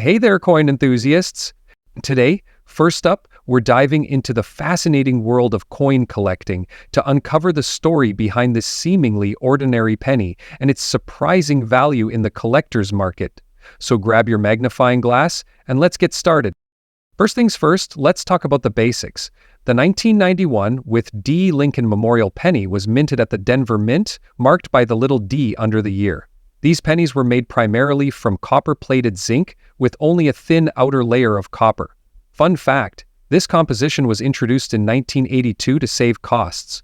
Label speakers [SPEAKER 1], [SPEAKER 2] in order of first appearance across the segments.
[SPEAKER 1] Hey there, coin enthusiasts! Today, first up, we're diving into the fascinating world of coin collecting to uncover the story behind this seemingly ordinary penny and its surprising value in the collector's market. So grab your magnifying glass and let's get started. First things first, let's talk about the basics. The 1991 with D. Lincoln Memorial penny was minted at the Denver Mint, marked by the little D under the year. These pennies were made primarily from copper-plated zinc with only a thin outer layer of copper. Fun fact, this composition was introduced in 1982 to save costs.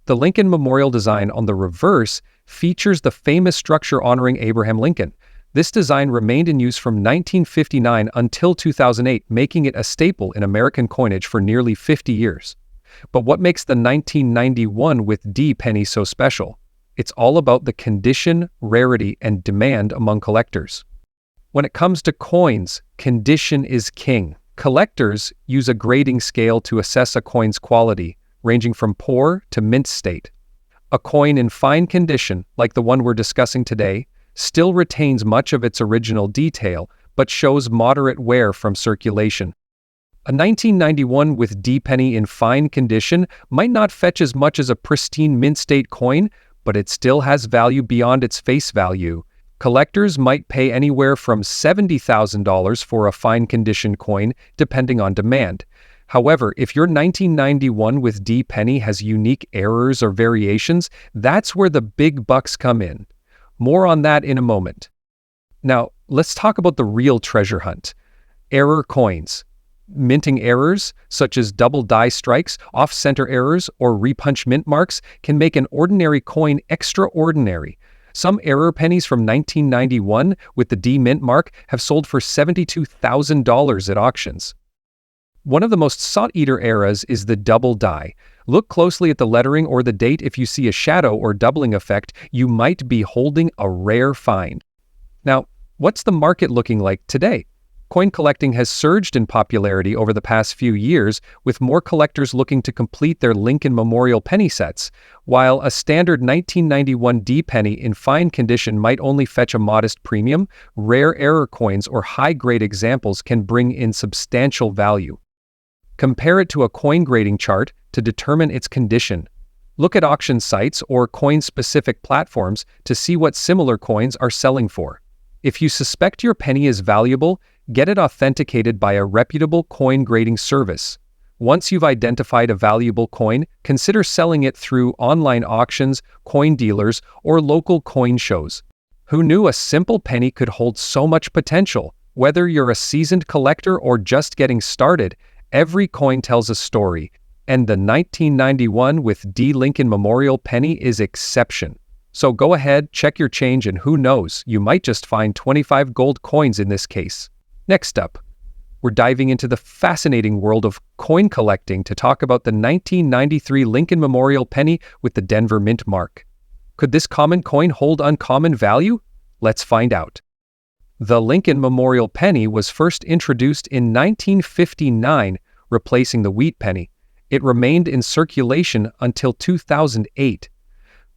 [SPEAKER 1] The Lincoln Memorial design on the reverse features the famous structure honoring Abraham Lincoln. This design remained in use from 1959 until 2008, making it a staple in American coinage for nearly 50 years. But what makes the 1991 with D penny so special? It's all about the condition, rarity, and demand among collectors. When it comes to coins, condition is king. Collectors use a grading scale to assess a coin's quality, ranging from poor to mint state. A coin in fine condition, like the one we're discussing today, still retains much of its original detail, but shows moderate wear from circulation. A 1991 with D penny in fine condition might not fetch as much as a pristine mint state coin, but it still has value beyond its face value. Collectors might pay anywhere from $70,000 for a fine condition coin, depending on demand. However, if your 1991 with D penny has unique errors or variations, that's where the big bucks come in. More on that in a moment. Now, let's talk about the real treasure hunt. Error coins. Minting errors, such as double die strikes, off-center errors, or repunch mint marks, can make an ordinary coin extraordinary. Some error pennies from 1991 with the D mint mark have sold for $72,000 at auctions. One of the most sought-eater eras is the double die. Look closely at the lettering or the date. If you see a shadow or doubling effect, you might be holding a rare find. Now, what's the market looking like today? Coin collecting has surged in popularity over the past few years, with more collectors looking to complete their Lincoln Memorial penny sets. While a standard 1991 D penny in fine condition might only fetch a modest premium, rare error coins or high-grade examples can bring in substantial value. Compare it to a coin grading chart to determine its condition. Look at auction sites or coin-specific platforms to see what similar coins are selling for. If you suspect your penny is valuable, get it authenticated by a reputable coin grading service. Once you've identified a valuable coin, consider selling it through online auctions, coin dealers, or local coin shows. Who knew a simple penny could hold so much potential? Whether you're a seasoned collector or just getting started, every coin tells a story, and the 1991 with D Lincoln Memorial penny is exception. So go ahead, check your change, and who knows, you might just find 25 gold coins in this case. Next up, we're diving into the fascinating world of coin collecting to talk about the 1993 Lincoln Memorial penny with the Denver Mint mark. Could this common coin hold uncommon value? Let's find out. The Lincoln Memorial penny was first introduced in 1959, replacing the wheat penny. It remained in circulation until 2008.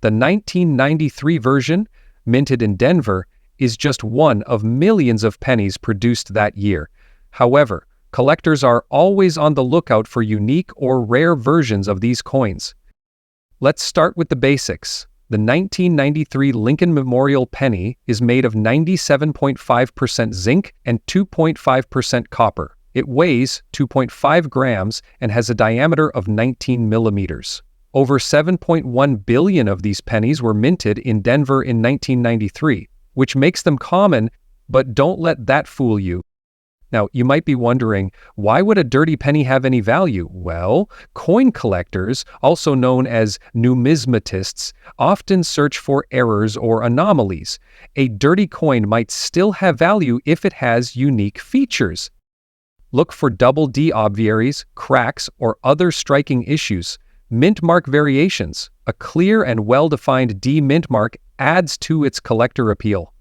[SPEAKER 1] The 1993 version, minted in Denver, is just one of millions of pennies produced that year. However, collectors are always on the lookout for unique or rare versions of these coins. Let's start with the basics. The 1993 Lincoln Memorial penny is made of 97.5% zinc and 2.5% copper. It weighs 2.5 grams and has a diameter of 19 millimeters. Over 7.1 billion of these pennies were minted in Denver in 1993. Which makes them common, but don't let that fool you. Now, you might be wondering, why would a dirty penny have any value? Well, coin collectors, also known as numismatists, often search for errors or anomalies. A dirty coin might still have value if it has unique features. Look for double D obviaries, cracks, or other striking issues. Mint mark variations. A clear and well-defined D mint mark adds to its collector appeal.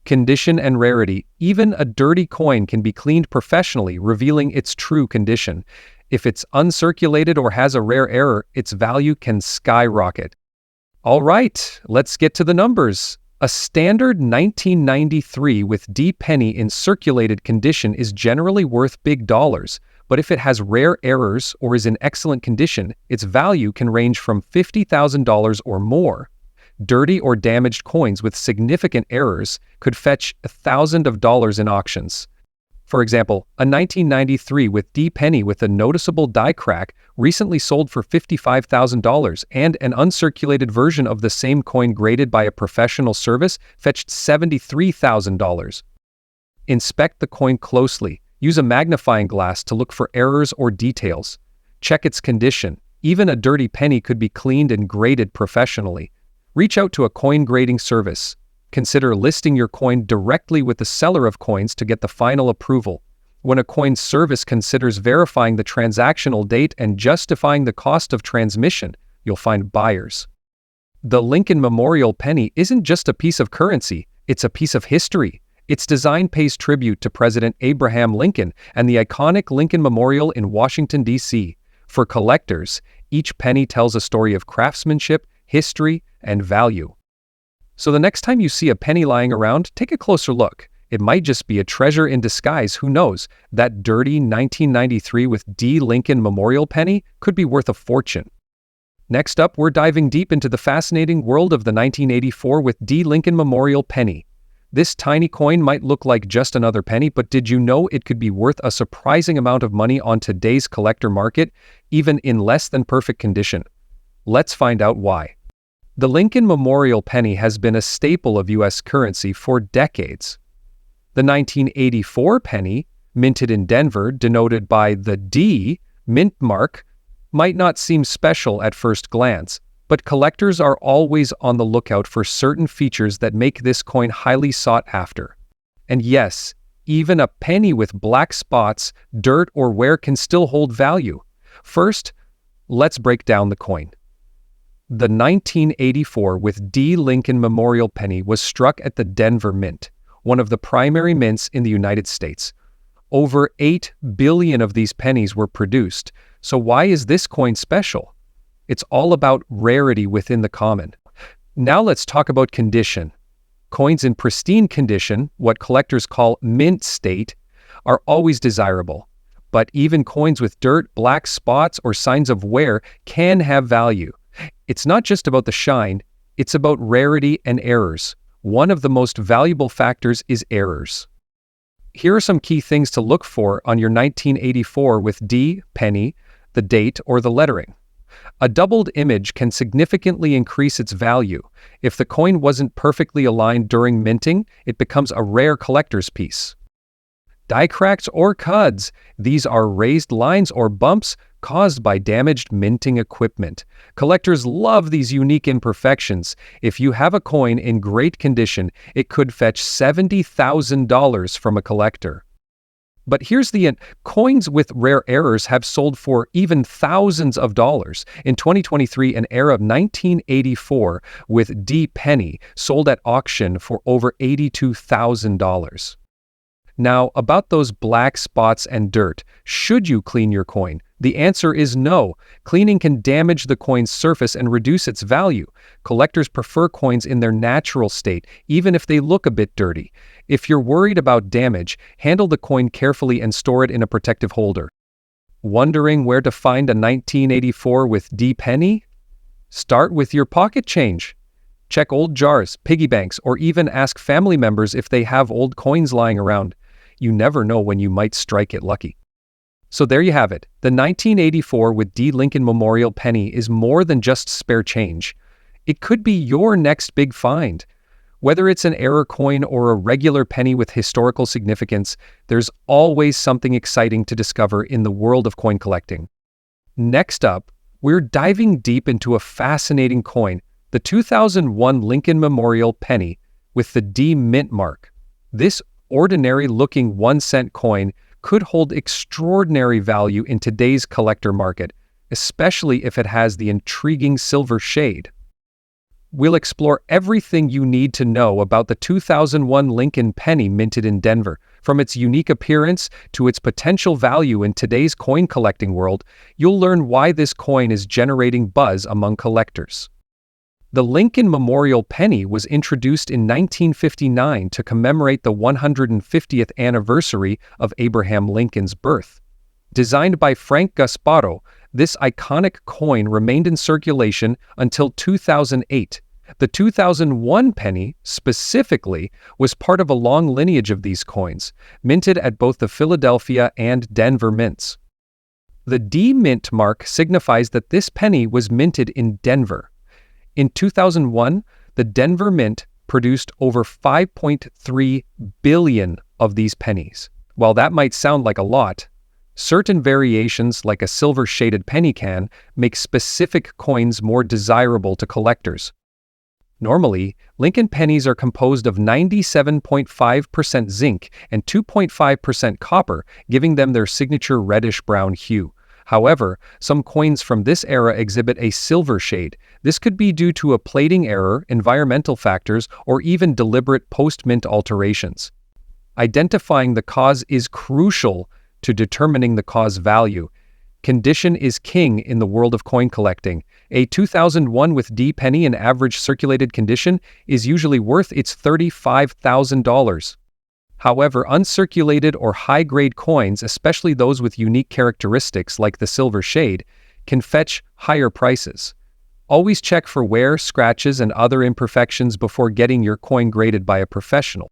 [SPEAKER 1] Condition and rarity. Even a dirty coin can be cleaned professionally, revealing its true condition. If it's uncirculated or has a rare error, its value can skyrocket. All right, let's get to the numbers. A standard 1993 with D penny in circulated condition is generally worth big dollars, but if it has rare errors or is in excellent condition, its value can range from $50,000 or more. Dirty or damaged coins with significant errors could fetch $1,000 in auctions. For example, a 1993 with D penny with a noticeable die crack recently sold for $55,000, and an uncirculated version of the same coin graded by a professional service fetched $73,000. Inspect the coin closely. Use a magnifying glass to look for errors or details. Check its condition. Even a dirty penny could be cleaned and graded professionally. Reach out to a coin grading service. Consider listing your coin directly with the seller of coins to get the final approval. When a coin service considers verifying the transactional date and justifying the cost of transmission, you'll find buyers. The Lincoln Memorial Penny isn't just a piece of currency, it's a piece of history. Its design pays tribute to President Abraham Lincoln and the iconic Lincoln Memorial in Washington, D.C. For collectors, each penny tells a story of craftsmanship, history, and value. So the next time you see a penny lying around, take a closer look. It might just be a treasure in disguise, who knows? That dirty 1993 with D Lincoln Memorial penny could be worth a fortune. Next up, we're diving deep into the fascinating world of the 1984 with D Lincoln Memorial penny. This tiny coin might look like just another penny, but did you know it could be worth a surprising amount of money on today's collector market, even in less than perfect condition? Let's find out why. The Lincoln Memorial penny has been a staple of U.S. currency for decades. The 1984 penny, minted in Denver, denoted by the D mint mark, might not seem special at first glance, but collectors are always on the lookout for certain features that make this coin highly sought after. And yes, even a penny with black spots, dirt, or wear can still hold value. First, let's break down the coin. The 1984 with D Lincoln Memorial penny was struck at the Denver Mint, one of the primary mints in the United States. Over 8 billion of these pennies were produced, so why is this coin special? It's all about rarity within the common. Now let's talk about condition. Coins in pristine condition, what collectors call mint state, are always desirable. But even coins with dirt, black spots, or signs of wear can have value. It's not just about the shine, it's about rarity and errors. One of the most valuable factors is errors. Here are some key things to look for on your 1984 with D penny, the date, or the lettering. A doubled image can significantly increase its value. If the coin wasn't perfectly aligned during minting, it becomes a rare collector's piece. Die cracks or cuds. These are raised lines or bumps caused by damaged minting equipment. Collectors love these unique imperfections. If you have a coin in great condition, it could fetch $70,000 from a collector. But here's the end. Coins with rare errors have sold for even thousands of dollars. In 2023, an era of 1984 with D penny sold at auction for over $82,000. Now, about those black spots and dirt, should you clean your coin? The answer is no. Cleaning can damage the coin's surface and reduce its value. Collectors prefer coins in their natural state, even if they look a bit dirty. If you're worried about damage, handle the coin carefully and store it in a protective holder. Wondering where to find a 1984 with D penny? Start with your pocket change. Check old jars, piggy banks, or even ask family members if they have old coins lying around. You never know when you might strike it lucky. So there you have it. The 1984 with D Lincoln Memorial penny is more than just spare change. It could be your next big find. Whether it's an error coin or a regular penny with historical significance, there's always something exciting to discover in the world of coin collecting. Next up, we're diving deep into a fascinating coin, the 2001 Lincoln Memorial penny with the D mint mark. This ordinary-looking 1-cent coin could hold extraordinary value in today's collector market, especially if it has the intriguing silver shade. We'll explore everything you need to know about the 2001 Lincoln penny minted in Denver. From its unique appearance to its potential value in today's coin collecting world, you'll learn why this coin is generating buzz among collectors. The Lincoln Memorial Penny was introduced in 1959 to commemorate the 150th anniversary of Abraham Lincoln's birth. Designed by Frank Gasparo, this iconic coin remained in circulation until 2008. The 2001 penny, specifically, was part of a long lineage of these coins, minted at both the Philadelphia and Denver mints. The D mint mark signifies that this penny was minted in Denver. In 2001, the Denver Mint produced over 5.3 billion of these pennies. While that might sound like a lot, certain variations like a silver-shaded penny can make specific coins more desirable to collectors. Normally, Lincoln pennies are composed of 97.5% zinc and 2.5% copper, giving them their signature reddish-brown hue. However, some coins from this era exhibit a silver shade. This could be due to a plating error, environmental factors, or even deliberate post-mint alterations. Identifying the cause is crucial to determining the cause value. Condition is king in the world of coin collecting. A 2001 with D penny in average circulated condition is usually worth its $35,000. However, uncirculated or high-grade coins, especially those with unique characteristics like the silver shade, can fetch higher prices. Always check for wear, scratches, and other imperfections before getting your coin graded by a professional.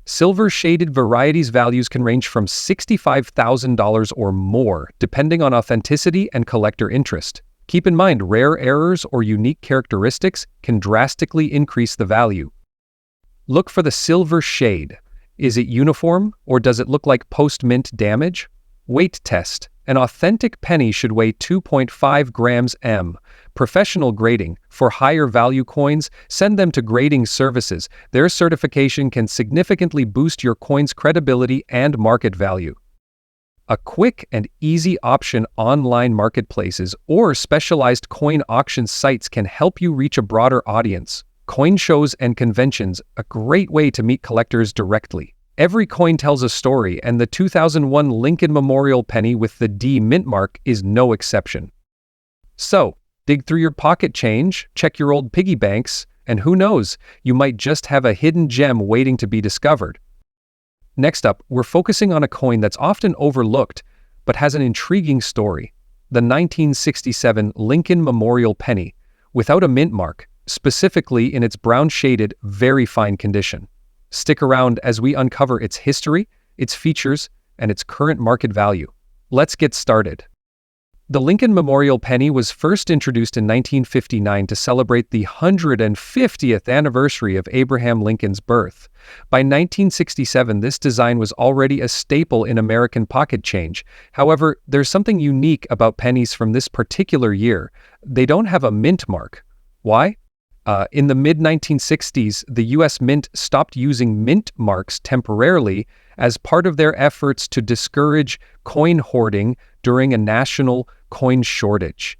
[SPEAKER 1] Silver-shaded varieties values can range from $65,000 or more, depending on authenticity and collector interest. Keep in mind, rare errors or unique characteristics can drastically increase the value. Look for the silver shade. Is it uniform, or does it look like post-mint damage? Weight test. An authentic penny should weigh 2.5 grams m. Professional grading. For higher value coins, send them to grading services. Their certification can significantly boost your coin's credibility and market value. A quick and easy option: online marketplaces or specialized coin auction sites can help you reach a broader audience. Coin shows and conventions, a great way to meet collectors directly. Every coin tells a story, and the 2001 Lincoln Memorial Penny with the D mint mark is no exception. So, dig through your pocket change, check your old piggy banks, and who knows, you might just have a hidden gem waiting to be discovered. Next up, we're focusing on a coin that's often overlooked, but has an intriguing story. The 1967 Lincoln Memorial Penny, without a mint mark, specifically in its brown-shaded, very fine condition. Stick around as we uncover its history, its features, and its current market value. Let's get started. The Lincoln Memorial Penny was first introduced in 1959 to celebrate the 150th anniversary of Abraham Lincoln's birth. By 1967, this design was already a staple in American pocket change. However, there's something unique about pennies from this particular year. They don't have a mint mark. Why? In the mid-1960s, the U.S. Mint stopped using mint marks temporarily as part of their efforts to discourage coin hoarding during a national coin shortage.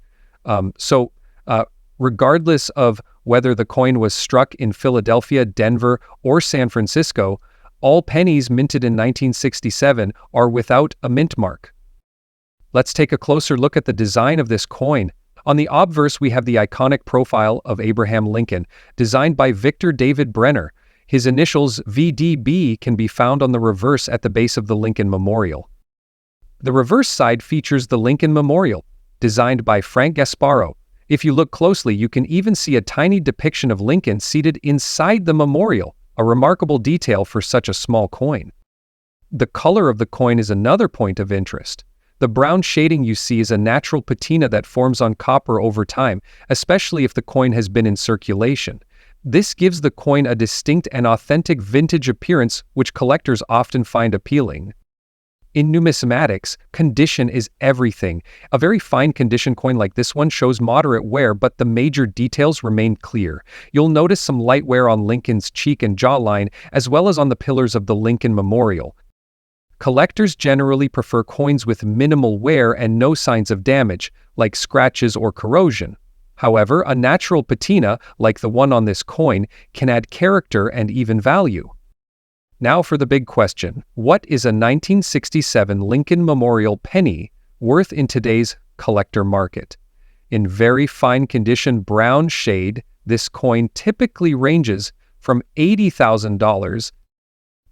[SPEAKER 1] Regardless of whether the coin was struck in Philadelphia, Denver, or San Francisco, all pennies minted in 1967 are without a mint mark. Let's take a closer look at the design of this coin. On the obverse, we have the iconic profile of Abraham Lincoln, designed by Victor David Brenner. His initials VDB can be found on the reverse at the base of the Lincoln Memorial. The reverse side features the Lincoln Memorial, designed by Frank Gasparo. If you look closely, you can even see a tiny depiction of Lincoln seated inside the memorial, a remarkable detail for such a small coin. The color of the coin is another point of interest. The brown shading you see is a natural patina that forms on copper over time, especially if the coin has been in circulation. This gives the coin a distinct and authentic vintage appearance, which collectors often find appealing. In numismatics, condition is everything. A very fine condition coin like this one shows moderate wear, but the major details remain clear. You'll notice some light wear on Lincoln's cheek and jawline, as well as on the pillars of the Lincoln Memorial. Collectors generally prefer coins with minimal wear and no signs of damage, like scratches or corrosion. However, a natural patina, like the one on this coin, can add character and even value. Now for the big question: what is a 1967 Lincoln Memorial Penny worth in today's collector market? In very fine condition brown shade, this coin typically ranges from $80,000.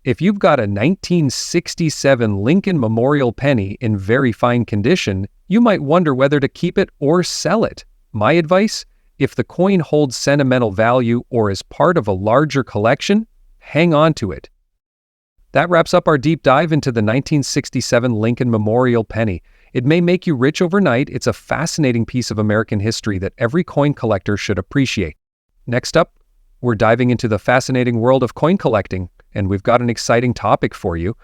[SPEAKER 1] If you've got a 1967 Lincoln Memorial penny in very fine condition, you might wonder whether to keep it or sell it. My advice? If the coin holds sentimental value or is part of a larger collection, hang on to it. That wraps up our deep dive into the 1967 Lincoln Memorial penny. It may make you rich overnight. It's a fascinating piece of American history that every coin collector should appreciate. Next up, we're diving into the fascinating world of coin collecting, and we've got an exciting topic for you.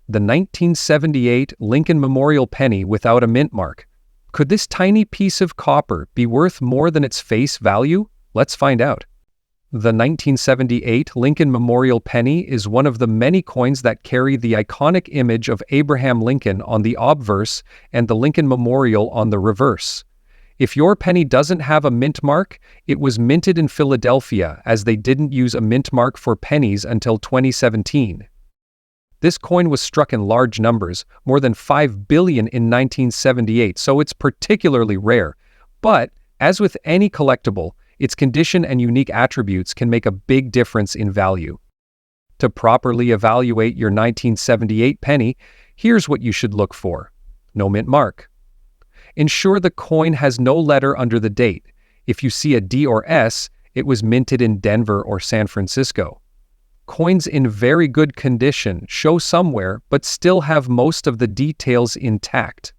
[SPEAKER 1] The 1978 Lincoln Memorial penny without a mint mark. Could this tiny piece of copper be worth more than its face value? Let's find out. The 1978 Lincoln Memorial penny is one of the many coins that carry the iconic image of Abraham Lincoln on the obverse and the Lincoln Memorial on the reverse. If your penny doesn't have a mint mark, it was minted in Philadelphia, as they didn't use a mint mark for pennies until 2017. This coin was struck in large numbers, more than 5 billion in 1978, so it's particularly rare. But, as with any collectible, its condition and unique attributes can make a big difference in value. To properly evaluate your 1978 penny, here's what you should look for. No mint mark. Ensure the coin has no letter under the date. If you see a D or S, it was minted in Denver or San Francisco. Coins in very good condition show somewhere but still have most of the details intact.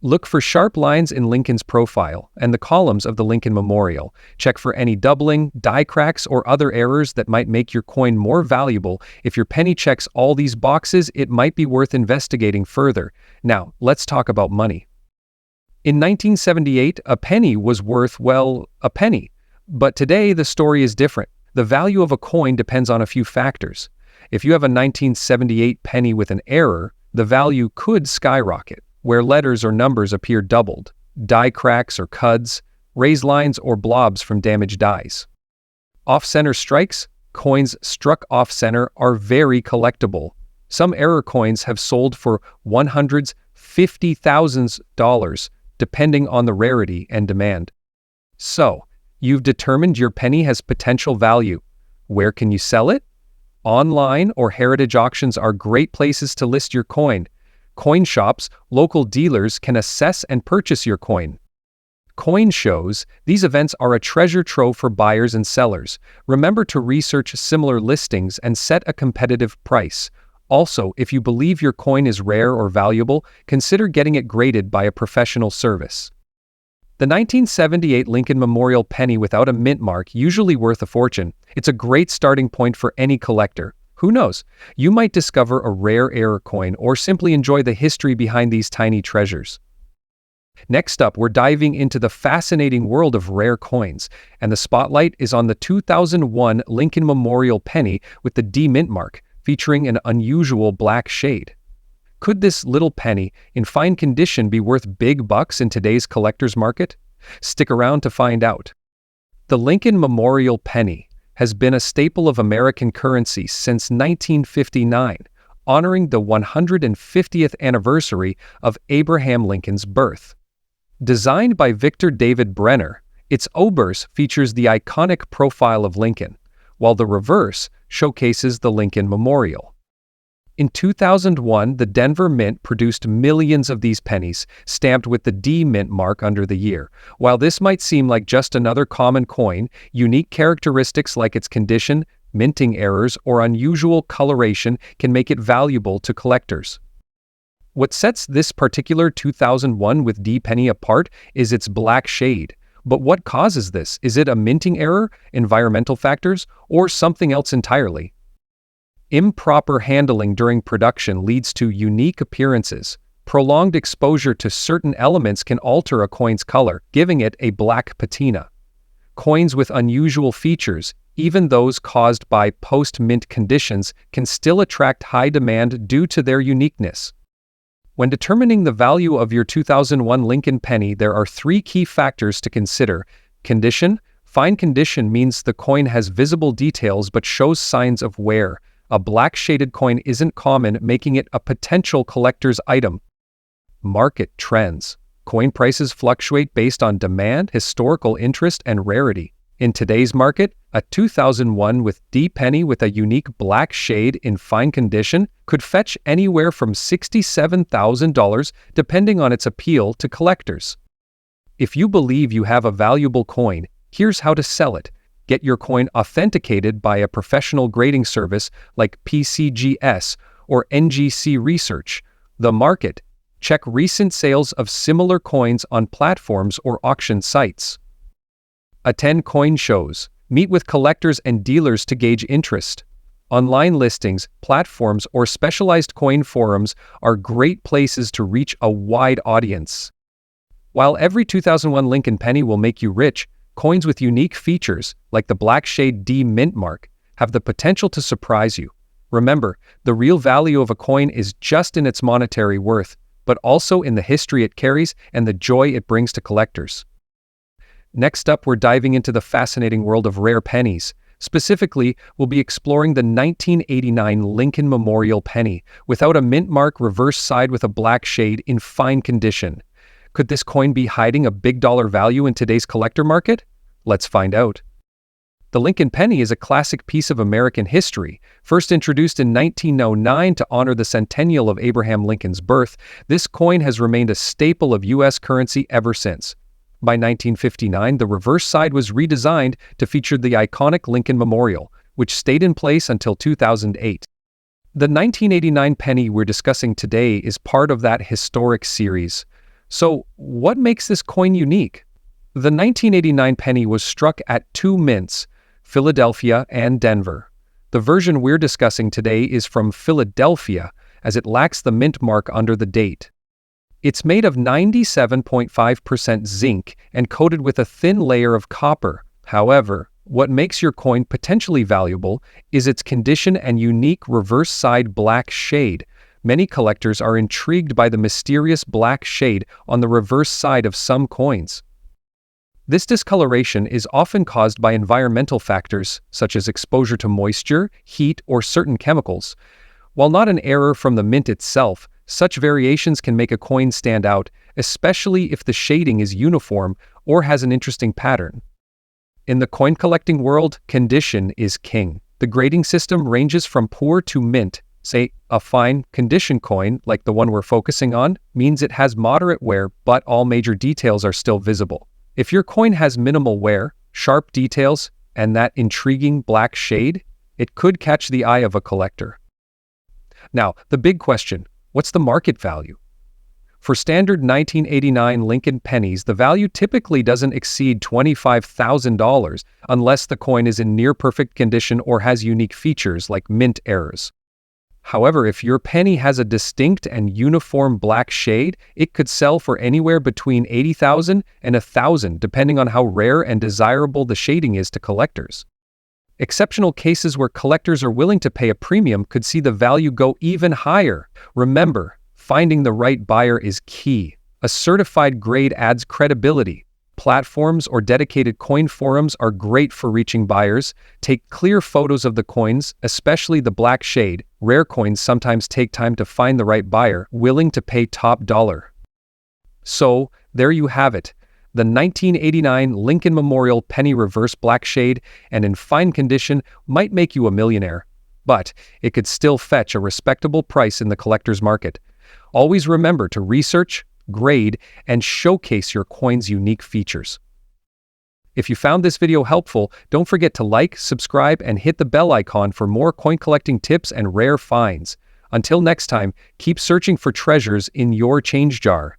[SPEAKER 1] Look for sharp lines in Lincoln's profile and the columns of the Lincoln Memorial. Check for any doubling, die cracks, or other errors that might make your coin more valuable. If your penny checks all these boxes, it might be worth investigating further. Now, let's talk about money. In 1978, a penny was worth, well, a penny. But today, the story is different. The value of a coin depends on a few factors. If you have a 1978 penny with an error, the value could skyrocket, where letters or numbers appear doubled, die cracks or cuds, raised lines or blobs from damaged dies. Off-center strikes, coins struck off-center, are very collectible. Some error coins have sold for $150,000, depending on the rarity and demand. So, you've determined your penny has potential value. Where can you sell it? Online or heritage auctions are great places to list your coin. Coin shops, local dealers can assess and purchase your coin. Coin shows, these events are a treasure trove for buyers and sellers. Remember to research similar listings and set a competitive price. Also, if you believe your coin is rare or valuable, consider getting it graded by a professional service. The 1978 Lincoln Memorial penny without a mint mark, usually worth a fortune. It's a great starting point for any collector. Who knows? You might discover a rare error coin or simply enjoy the history behind these tiny treasures. Next up, we're diving into the fascinating world of rare coins, and the spotlight is on the 2001 Lincoln Memorial penny with the D mint mark, featuring an unusual black shade. Could this little penny, in fine condition, be worth big bucks in today's collector's market? Stick around to find out. The Lincoln Memorial penny has been a staple of American currency since 1959, honoring the 150th anniversary of Abraham Lincoln's birth. Designed by Victor David Brenner, its obverse features the iconic profile of Lincoln, while the reverse showcases the Lincoln Memorial. In 2001, the Denver Mint produced millions of these pennies, stamped with the D mint mark under the year. While this might seem like just another common coin, unique characteristics like its condition, minting errors, or unusual coloration can make it valuable to collectors. What sets this particular 2001 with D penny apart is its black shade. But what causes this? Is it a minting error, environmental factors, or something else entirely? Improper handling during production leads to unique appearances. Prolonged exposure to certain elements can alter a coin's color, giving it a black patina. Coins with unusual features, even those caused by post-mint conditions, can still attract high demand due to their uniqueness. When determining the value of your 2001 Lincoln penny, there are three key factors to consider. Condition. Fine condition means the coin has visible details but shows signs of wear. A black shaded coin isn't common, making it a potential collector's item. Market trends. Coin prices fluctuate based on demand, historical interest, and rarity. In today's market, a 2001 with D penny with a unique black shade in fine condition could fetch anywhere from $67,000 depending on its appeal to collectors. If you believe you have a valuable coin, here's how to sell it. Get your coin authenticated by a professional grading service like PCGS or NGC Research. The market. Check recent sales of similar coins on platforms or auction sites. Attend coin shows. Meet with collectors and dealers to gauge interest. Online listings, platforms, or specialized coin forums are great places to reach a wide audience. While every 2001 Lincoln penny will make you rich, coins with unique features, like the black shade D mint mark, have the potential to surprise you. Remember, the real value of a coin is just in its monetary worth, but also in the history it carries and the joy it brings to collectors. Next up, we're diving into the fascinating world of rare pennies. Specifically, we'll be exploring the 1989 Lincoln Memorial penny, without a mint mark, reverse side with a black shade, in fine condition. Could this coin be hiding a big dollar value in today's collector market? Let's find out. The Lincoln penny is a classic piece of American history. First introduced in 1909 to honor the centennial of Abraham Lincoln's birth, this coin has remained a staple of U.S. currency ever since. By 1959, the reverse side was redesigned to feature the iconic Lincoln Memorial, which stayed in place until 2008. The 1989 penny we're discussing today is part of that historic series. So, what makes this coin unique? The 1989 penny was struck at two mints, Philadelphia and Denver. The version we're discussing today is from Philadelphia, as it lacks the mint mark under the date. It's made of 97.5% zinc and coated with a thin layer of copper. However, what makes your coin potentially valuable is its condition and unique reverse side black shade. Many collectors are intrigued by the mysterious black shade on the reverse side of some coins. This discoloration is often caused by environmental factors, such as exposure to moisture, heat, or certain chemicals. While not an error from the mint itself, such variations can make a coin stand out, especially if the shading is uniform or has an interesting pattern. In the coin collecting world, condition is king. The grading system ranges from poor to mint. Say, a fine condition coin, like the one we're focusing on, means it has moderate wear, but all major details are still visible. If your coin has minimal wear, sharp details, and that intriguing black shade, it could catch the eye of a collector. Now, the big question: what's the market value? For standard 1989 Lincoln pennies, the value typically doesn't exceed $25,000 unless the coin is in near-perfect condition or has unique features like mint errors. However, if your penny has a distinct and uniform black shade, it could sell for anywhere between $80,000 and $1,000, depending on how rare and desirable the shading is to collectors. Exceptional cases where collectors are willing to pay a premium could see the value go even higher. Remember, finding the right buyer is key. A certified grade adds credibility. Platforms or dedicated coin forums are great for reaching buyers. Take clear photos of the coins, especially the black shade. Rare coins sometimes take time to find the right buyer willing to pay top dollar. So, there you have it. The 1989 Lincoln Memorial penny reverse black shade and in fine condition might make you a millionaire, but it could still fetch a respectable price in the collector's market. Always remember to research, grade, and showcase your coin's unique features. If you found this video helpful, don't forget to like, subscribe, and hit the bell icon for more coin collecting tips and rare finds. Until next time, keep searching for treasures in your change jar.